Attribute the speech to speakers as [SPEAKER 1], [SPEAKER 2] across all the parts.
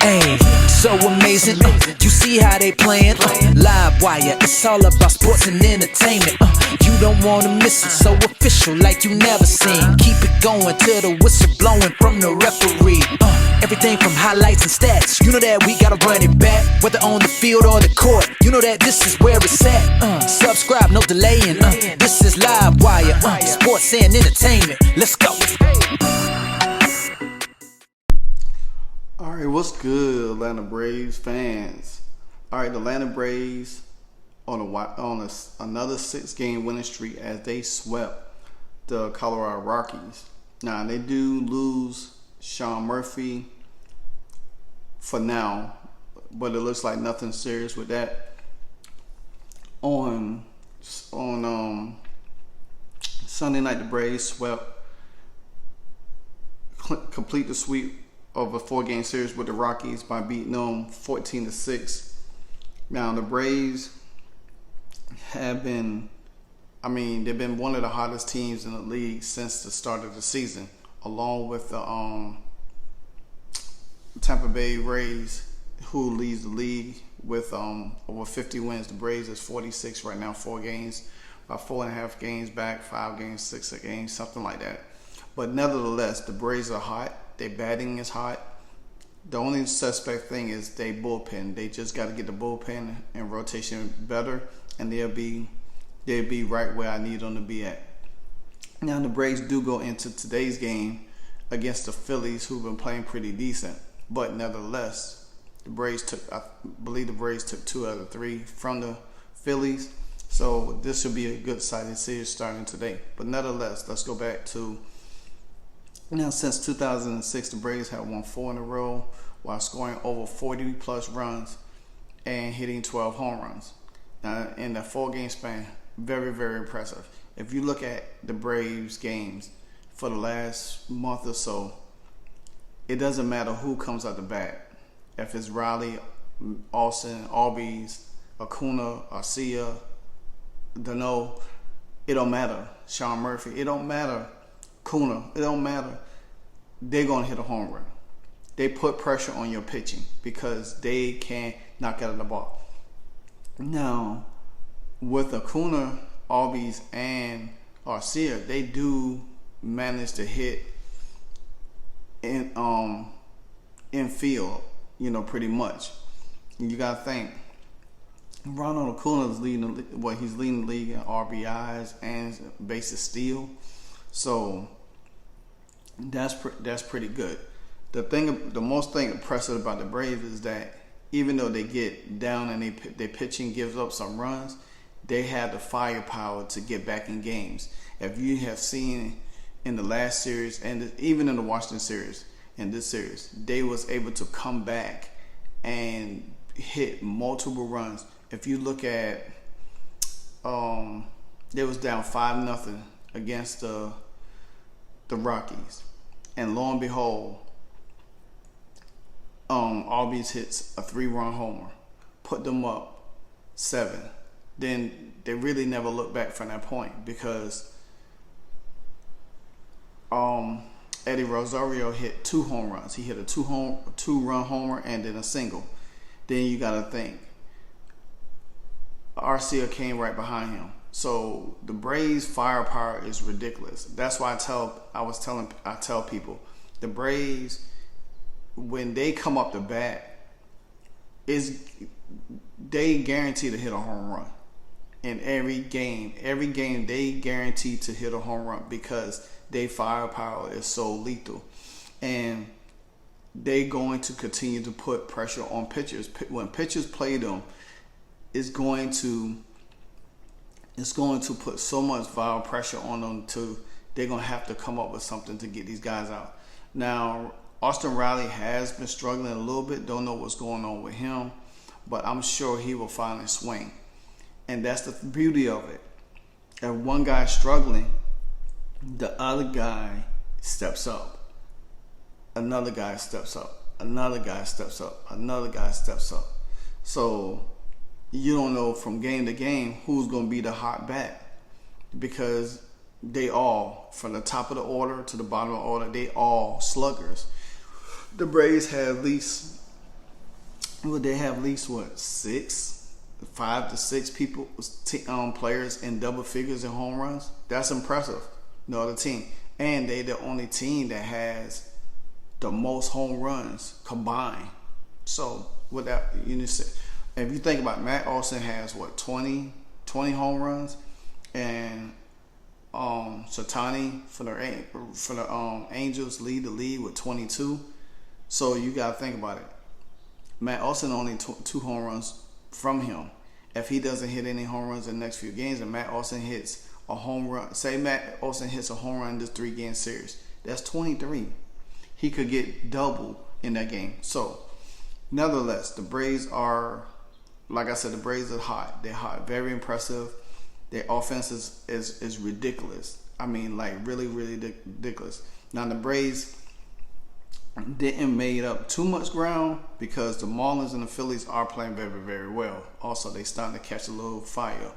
[SPEAKER 1] Ayy, so amazing. You see how they playing? LiveWire, it's all about sports and entertainment. You don't wanna miss it, so official like you never seen. Keep it going till the whistle blowing from the referee. Everything from highlights and stats, you know that we gotta run it back. Whether on the field or the court, you know that this is where it's at. Subscribe, no delaying. This is LiveWire, sports and entertainment. Let's go.
[SPEAKER 2] Alright, what's good, Atlanta Braves fans? Alright, the Atlanta Braves on another 6-game winning streak as they swept the Colorado Rockies. Now, they do lose Sean Murphy for now, but it looks like nothing serious with that. On Sunday night, the Braves complete the sweep of a 4-game series with the Rockies by beating them 14-6. Now, the Braves have been, they've been one of the hottest teams in the league since the start of the season, along with the Tampa Bay Rays, who leads the league with over 50 wins. The Braves is 46 right now, 4 games, about 4.5 games back, 5 games, 6 games, something like that. But nevertheless, the Braves are hot. Their batting is hot. The only suspect thing is they bullpen. They just got to get the bullpen and rotation better, and they'll be right where I need them to be at. Now, the Braves do go into today's game against the Phillies, who've been playing pretty decent. But nevertheless, I believe the Braves took 2 out of 3 from the Phillies. So this should be a good exciting series starting today. But nevertheless, let's go back to now. Since 2006, the Braves have won 4 in a row while scoring over 40 plus runs and hitting 12 home runs. Now, in that 4-game span, very, very impressive. If you look at the Braves games for the last month or so, it doesn't matter who comes out the bat. If it's Riley, Austin, Albies, Acuna, Arcia, Dano, it don't matter. Sean Murphy, it don't matter. Kuna, it don't matter. They're going to hit a home run. They put pressure on your pitching because they can't knock out of the ball. Now, with Acuna, Albies, and Arcia, they do manage to hit in field, pretty much. You got to think, Ronald Acuna is leading the league in RBIs and bases steal. So that's pretty good. The most thing impressive about the Braves is that even though they get down and their pitching gives up some runs, they have the firepower to get back in games. If you have seen in the last series and even in the Washington series, in this series, they was able to come back and hit multiple runs. If you look at, they was down 5-0 against the Rockies, and lo and behold, Albies hits a 3-run homer, put them up 7. Then they really never looked back from that point because Eddie Rosario hit 2 home runs. He hit a 2-run homer and then a single. Then you got to think, Arcia came right behind him. So the Braves' firepower is ridiculous. That's why I tell people, the Braves, when they come up to bat, they guarantee to hit a home run. In every game they guarantee to hit a home run because their firepower is so lethal, and they're going to continue to put pressure on pitchers. When pitchers play them, it's going to put so much viral pressure on them they're going to have to come up with something to get these guys out. Now, Austin Riley has been struggling a little bit. Don't know what's going on with him, but I'm sure he will finally swing. And that's the beauty of it. If one guy's struggling, the other guy steps up. Another guy steps up. Another guy steps up. Another guy steps up. So you don't know from game to game who's going to be the hot bat, because they all, from the top of the order to the bottom of the order, they all sluggers. The Braves have at least Would they have at least 5 to 6 people, players in double figures in home runs? That's impressive. No other team, and they the only team that has the most home runs combined. So with that, if you think about it, Matt Olson has 20 home runs, and Satani for the Angels lead the league with 22. So you gotta think about it. Matt Olson only 2 home runs from him. If he doesn't hit any home runs in the next few games, and Matt Olson hits a home run, say Matt Olson hits a home run in this 3-game series, that's 23. He could get double in that game. So, nevertheless, the Braves are, like I said, the Braves are hot. They're hot, very impressive. Their offense is ridiculous. I mean, like really, really ridiculous. Now the Braves didn't made up too much ground because the Marlins and the Phillies are playing very, very well. Also, they starting to catch a little fire.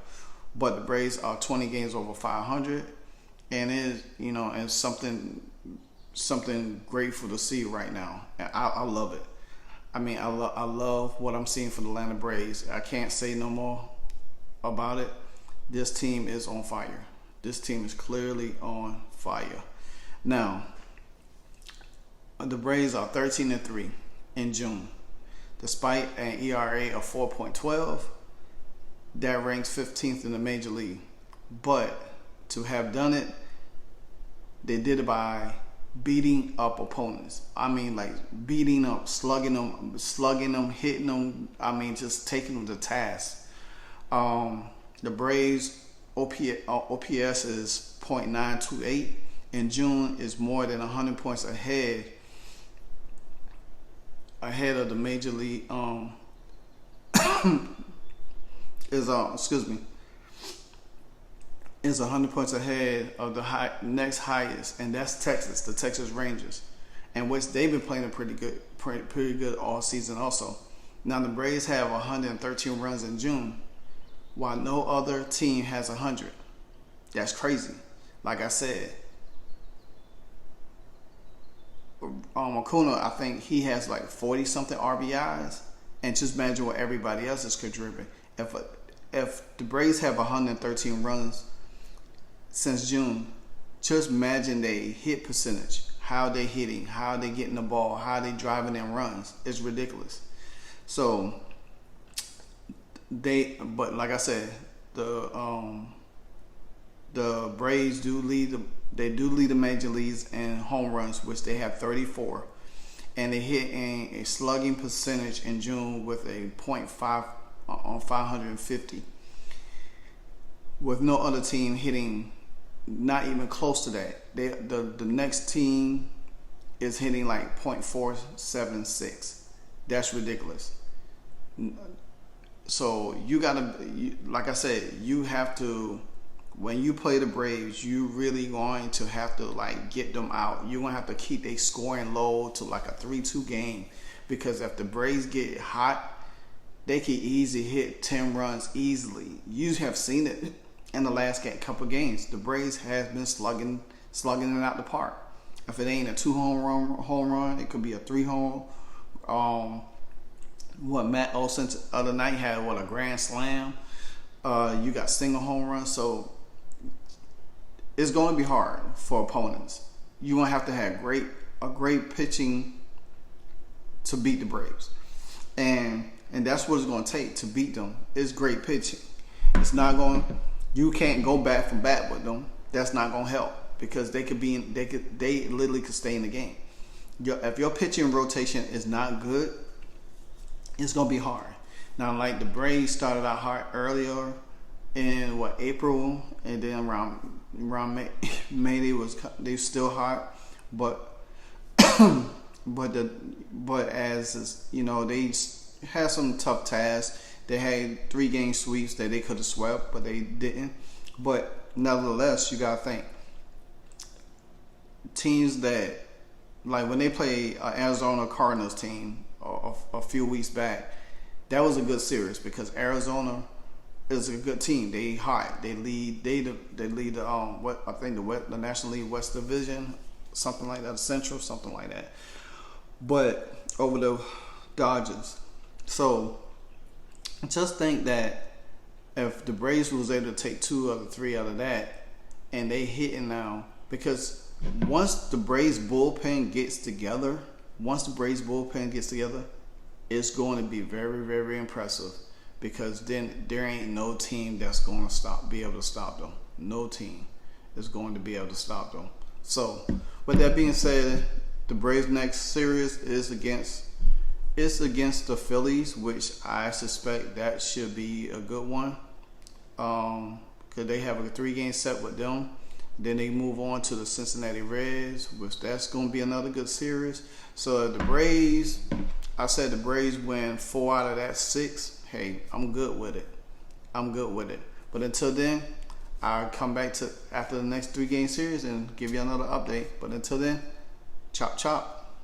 [SPEAKER 2] But the Braves are 20 games over 500, and it's something grateful to see right now. And I love it. I mean, I love what I'm seeing for the Atlanta Braves. I can't say no more about it. This team is on fire. This team is clearly on fire. Now, the Braves are 13-3 in June. Despite an ERA of 4.12, that ranks 15th in the major league. But to have done it, they did it by beating up opponents. I mean, like beating up, slugging them, hitting them. I mean, just taking them to task. The Braves OPS is .928. In June is more than 100 points ahead of the major league. Is 100 points ahead of the next highest, and that's Texas, the Texas Rangers, and which they've been playing pretty good all season also. Now the Braves have 113 runs in June, while no other team has 100. That's crazy. Like I said, Acuna, I think he has like 40 something RBIs, and just imagine what everybody else is contributing. If the Braves have 113 runs since June, just imagine their hit percentage, how they hitting, how they getting the ball, how they driving in runs. It's ridiculous. So but like I said, the Braves do lead the major leagues in home runs, which they have 34, and they hit in a slugging percentage in June with a .5 on 550, with no other team hitting not even close to that. The next team is hitting like .476. That's ridiculous. So like I said, you have to, when you play the Braves, you really going to have to like get them out. You're going to have to keep their scoring low to like a 3-2 game, because if the Braves get hot, they can easily hit 10 runs easily. You have seen it in the last couple games. The Braves has been slugging it out the park. If it ain't a 2 home run, it could be a 3 home. Matt Olson the other night had a grand slam. You got single home runs, so it's going to be hard for opponents. You're going to have a great pitching to beat the Braves, and that's what it's going to take to beat them. Is great pitching. It's not going. You can't go bat for bat with them. That's not going to help, because they literally could stay in the game. If your pitching rotation is not good, it's going to be hard. Now, like the Braves started out hard earlier in April, and then around May they still hot, but as you know, they had some tough tasks. They had 3-game sweeps that they could have swept, but they didn't. But nevertheless, you gotta think teams that, like when they played Arizona Cardinals team a few weeks back, that was a good series because Arizona is a good team. They hot. They lead the the National League West Division, something like that, Central, something like that. But over the Dodgers, So just think that if the Braves was able to take 2 out of 3 out of that, and they hitting now, because once the Braves bullpen gets together, it's going to be very, very impressive. Because then there ain't no team that's going to be able to stop them. No team is going to be able to stop them. So, with that being said, the Braves' next series is against the Phillies, which I suspect that should be a good one. Because they have a 3-game set with them. Then they move on to the Cincinnati Reds, which that's going to be another good series. So the Braves, I said the Braves win 4 out of that 6. Hey, I'm good with it. But until then, I'll come back to after the next 3-game series and give you another update. But until then, chop chop.